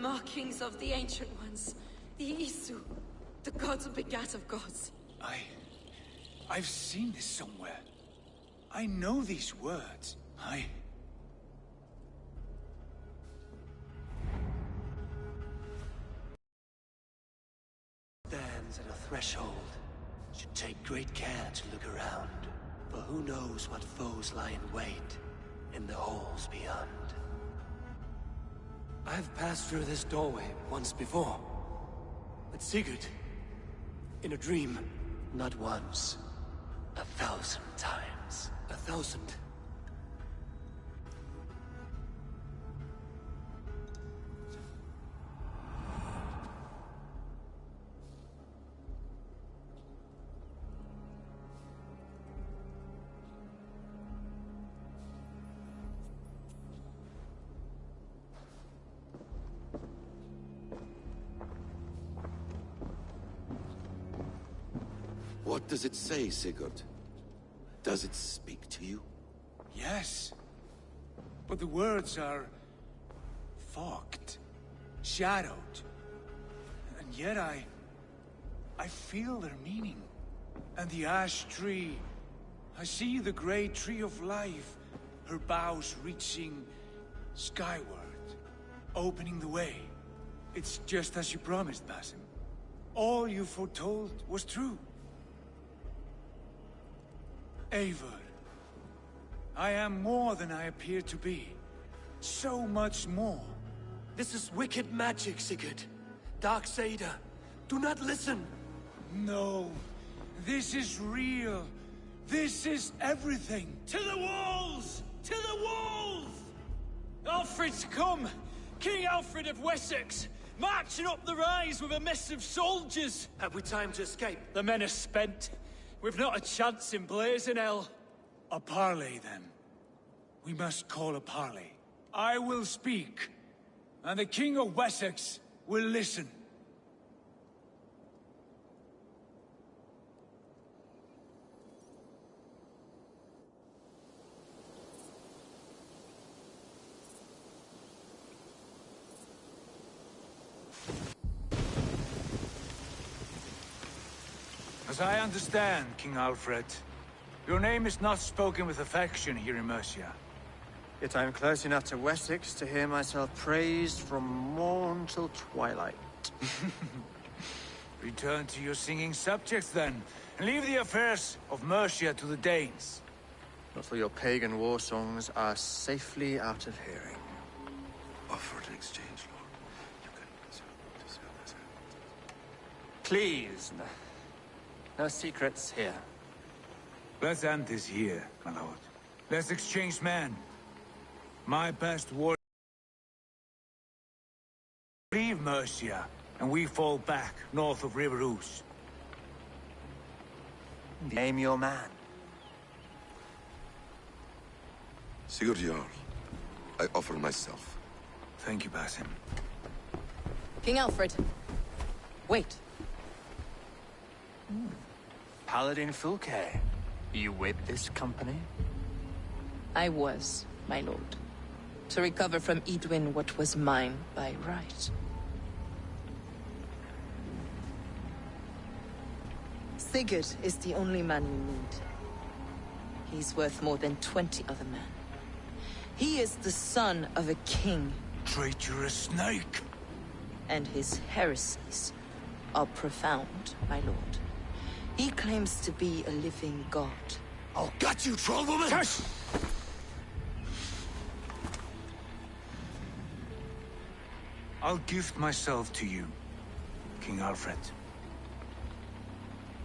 markings of the Ancient Ones. The Isu. The gods begat of gods. I've seen this somewhere. I know these words. Stands at a threshold. Should take great care to look around. For who knows what foes lie in wait in the halls beyond. I've passed through this doorway once before. With Sigurd. In a dream. Not once. 1,000 times. 1,000. What does it say, Sigurd? Does it speak to you? Yes. But the words are... fogged. Shadowed. And yet I feel their meaning. And the ash tree... I see the great tree of life. Her boughs reaching... skyward. Opening the way. It's just as you promised, Basim. All you foretold was true. Eivor, I am more than I appear to be. So much more. This is wicked magic, Sigurd. Darksader, do not listen. No, this is real. This is everything. To the walls! To the walls! Alfred's come! King Alfred of Wessex! Marching up the rise with a mess of soldiers! Have we time to escape? The men are spent. We've not a chance in blazing hell. A parley, then. We must call a parley. I will speak, and the King of Wessex will listen. As I understand, King Alfred, your name is not spoken with affection here in Mercia. Yet I am close enough to Wessex to hear myself praised from morn till twilight. Return to your singing subjects, then, and leave the affairs of Mercia to the Danes. Not till your pagan war songs are safely out of hearing. Offer an exchange, Lord. You can... Please, no secrets here. Let's end this here, my lord. Let's exchange men. My best war... Leave Mercia, and we fall back north of River Ouse. Name your man. Sigurd Jarl, I offer myself. Thank you, Basim. King Alfred. Wait. Paladin Fulke. You with this company? I was, my lord. To recover from Edwin what was mine by right. Sigurd is the only man you need. He's worth more than 20 other men. He is the son of a king. Traitorous snake! And his heresies are profound, my lord. He claims to be a living god. I'll gut you, troll woman! Hush! I'll gift myself to you, King Alfred.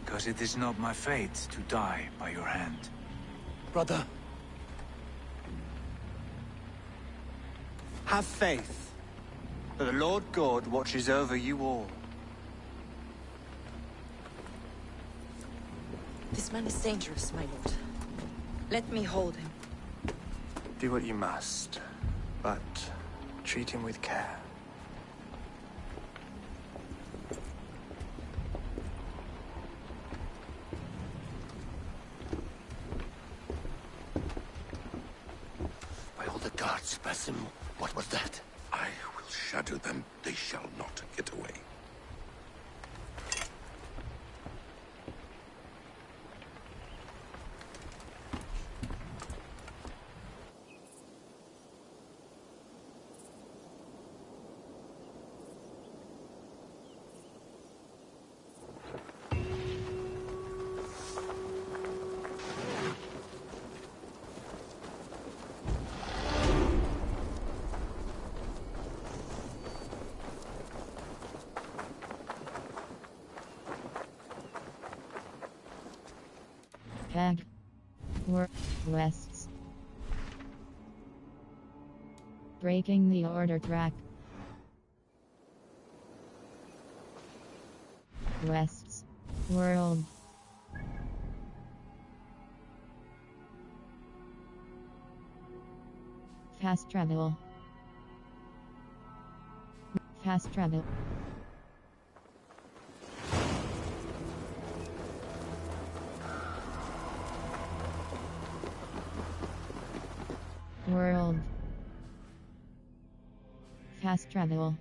Because it is not my fate to die by your hand. Brother. Have faith that the Lord God watches over you all. This man is dangerous, my lord. Let me hold him. Do what you must, but treat him with care. By all the gods, Basim, what was that? I will will shatter them. They shall not get away. Peg. Wests. Breaking the order track. West's world. Fast travel. Fast travel. World. Fast travel.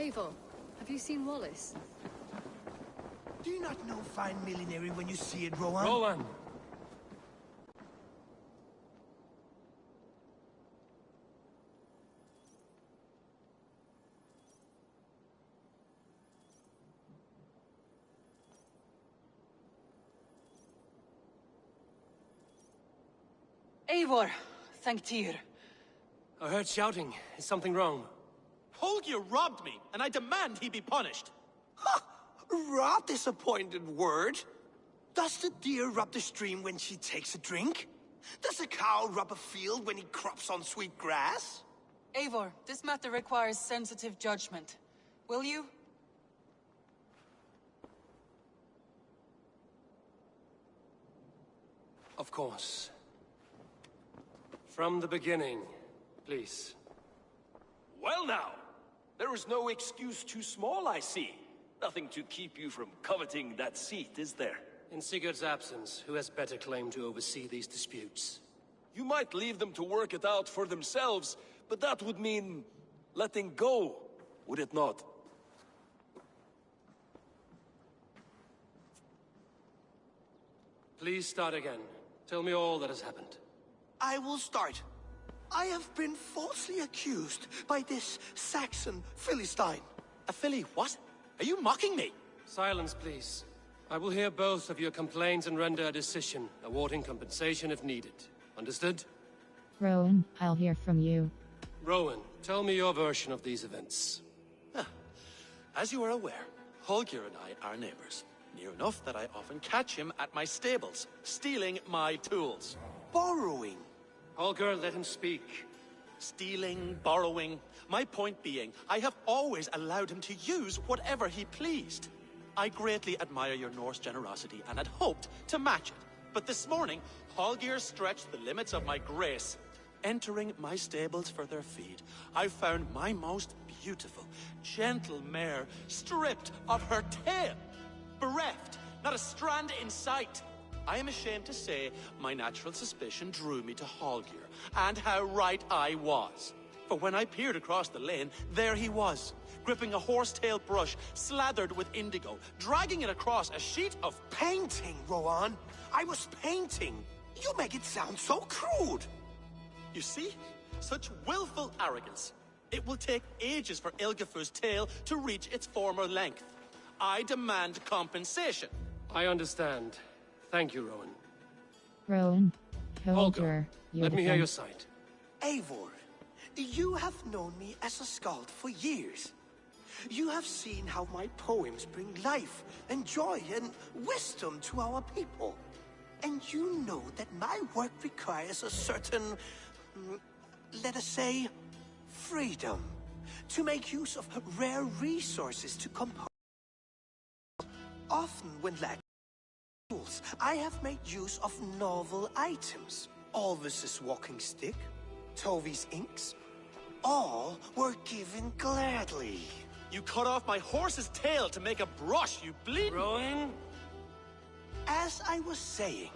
Eivor, have you seen Wallace? Do you not know fine millinery when you see it, Rowan? Rowan! Eivor, thank Tyr. I heard shouting. Is something wrong? Holger robbed me, and I demand he be punished. Rot is a pointed word. Does the deer rub the stream when she takes a drink? Does a cow rub a field when he crops on sweet grass? Eivor, this matter requires sensitive judgment. Will you? Of course. From the beginning, please. Well now, there is no excuse too small, I see. Nothing to keep you from coveting that seat, is there? In Sigurd's absence, who has better claim to oversee these disputes? You might leave them to work it out for themselves, but that would mean letting go, would it not? Please start again. Tell me all that has happened. I will start. I have been falsely accused by this Saxon Philistine. A Philly what? Are you mocking me? Silence, please. I will hear both of your complaints and render a decision, awarding compensation if needed. Understood? Rowan, I'll hear from you. Rowan, tell me your version of these events. As you are aware, Holger and I are neighbors. Near enough that I often catch him at my stables, stealing my tools. Borrowing. Holger, let him speak. stealing, borrowing. My point being, I have always allowed him to use whatever he pleased. I greatly admire your Norse generosity and had hoped to match it. But this morning, Hallgeir stretched the limits of my grace. Entering my stables for their feed, I found my most beautiful, gentle mare stripped of her tail. Bereft, not a strand in sight. I am ashamed to say my natural suspicion drew me to Hallgeir, and how right I was. For when I peered across the lane, there he was, gripping a horsetail brush slathered with indigo, dragging it across a sheet of painting, Rowan. I was painting. You make it sound so crude. You see? Such willful arrogance. It will take ages for Ilgafur's tail to reach its former length. I demand compensation. I understand. Thank you, Rowan. Rowan, hold Holger, let me hear your side. Eivor, you have known me as a skald for years. You have seen how my poems bring life and joy and wisdom to our people. And you know that my work requires a certain, let us say, freedom to make use of rare resources to compose. Often when lacking tools, I have made use of novel items. Alvis's walking stick, Tovi's inks, all were given gladly. You cut off my horse's tail to make a brush, you bleed. Rowan? As I was saying,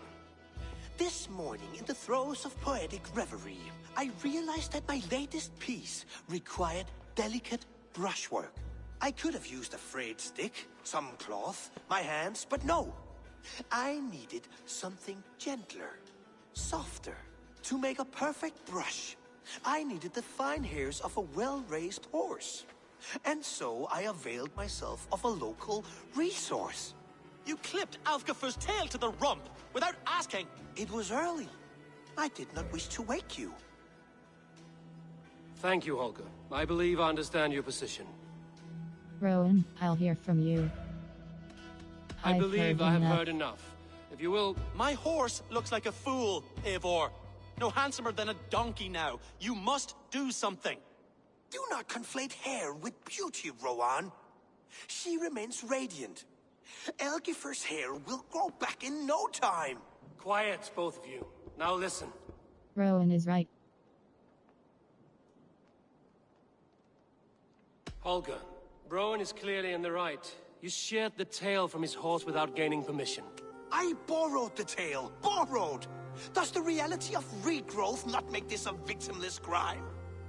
this morning in the throes of poetic reverie, I realized that my latest piece required delicate brushwork. I could have used a frayed stick, some cloth, my hands, but no. I needed something gentler, softer. To make a perfect brush, I needed the fine hairs of a well-raised horse. And so I availed myself of a local resource. You clipped Alfgafur's tail to the rump without asking. It was early. I did not wish to wake you. Thank you, Holger. I believe I understand your position. Rowan, I'll hear from you. I believe I have heard enough. If you will... My horse looks like a fool, Eivor. No handsomer than a donkey now. You must do something. Do not conflate hair with beauty, Rowan. She remains radiant. Elgifur's hair will grow back in no time. Quiet, both of you. Now listen. Rowan is right. Holger, Rowan is clearly in the right. You sheared the tail from his horse without gaining permission. I borrowed the tail. Borrowed! Does the reality of regrowth not make this a victimless crime?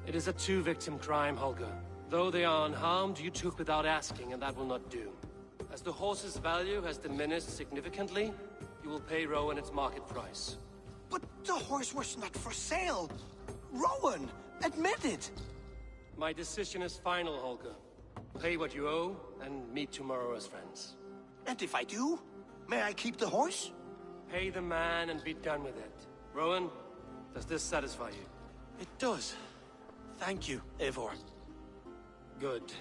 It is a two-victim crime, Holger. Though they are unharmed, you took without asking, and that will not do. As the horse's value has diminished significantly, you will pay Rowan its market price. But the horse was not for sale. Rowan, admit it. My decision is final, Holger. Pay what you owe, and meet tomorrow as friends. And if I do, may I keep the horse? Pay the man and be done with it. Rowan, does this satisfy you? It does. Thank you, Eivor. Good.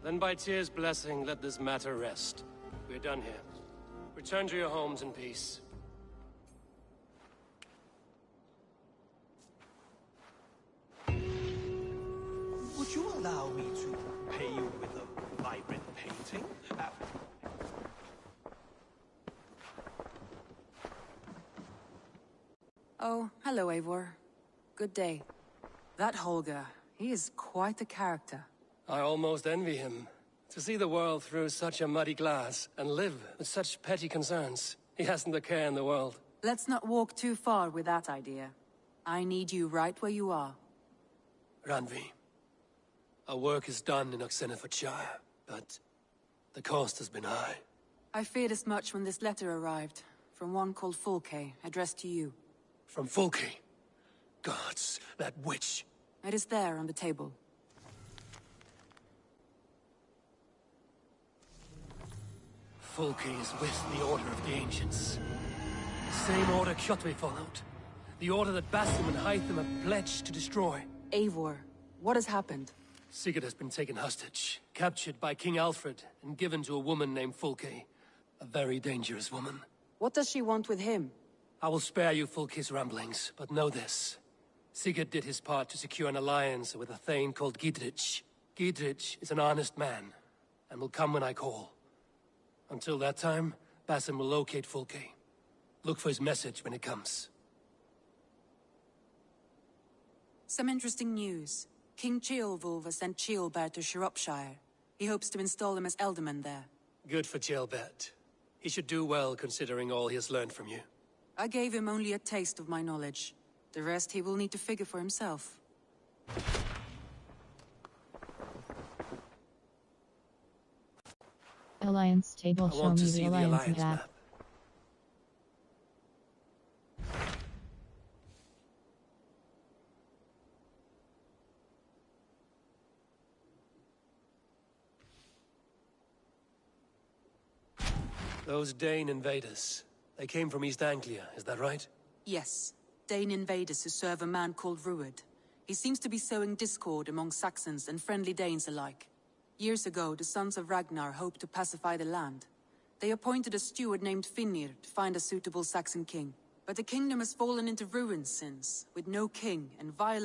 Then by Tyr's blessing, let this matter rest. We're done here. Return to your homes in peace. Would you allow me to pay you with a vibrant painting? Oh, hello, Eivor. Good day. That Holger, he is quite a character. I almost envy him. To see the world through such a muddy glass, and live with such petty concerns. He hasn't a care in the world. Let's not walk too far with that idea. I need you right where you are. Randvi, our work is done in Oxenfordshire, but the cost has been high. I feared as much when this letter arrived, from one called Fulke, addressed to you. From Fulke? Gods, that witch! It is there on the table. Fulke is with the Order of the Ancients. The same order Kjotve followed. The order that Basim and Hytham have pledged to destroy. Eivor, what has happened? Sigurd has been taken hostage, captured by King Alfred, and given to a woman named Fulke. A very dangerous woman. What does she want with him? I will spare you Fulke's ramblings, but know this. Sigurd did his part to secure an alliance with a thane called Gidrich. Gidrich is an honest man, and will come when I call. Until that time, Basim will locate Fulke. Look for his message when it comes. Some interesting news. King Ceolwulf has sent Ceolbert to Shropshire. He hopes to install him as Elderman there. Good for Ceolbert. He should do well considering all he has learned from you. I gave him only a taste of my knowledge. The rest he will need to figure for himself. Alliance table. I Show want me to the see the alliance alliance map. map. Those Dane invaders, they came from East Anglia, is that right? Yes. Dane invaders who serve a man called Ruud. He seems to be sowing discord among Saxons and friendly Danes alike. Years ago, the sons of Ragnar hoped to pacify the land. They appointed a steward named Finnir to find a suitable Saxon king. But the kingdom has fallen into ruins since, with no king and violent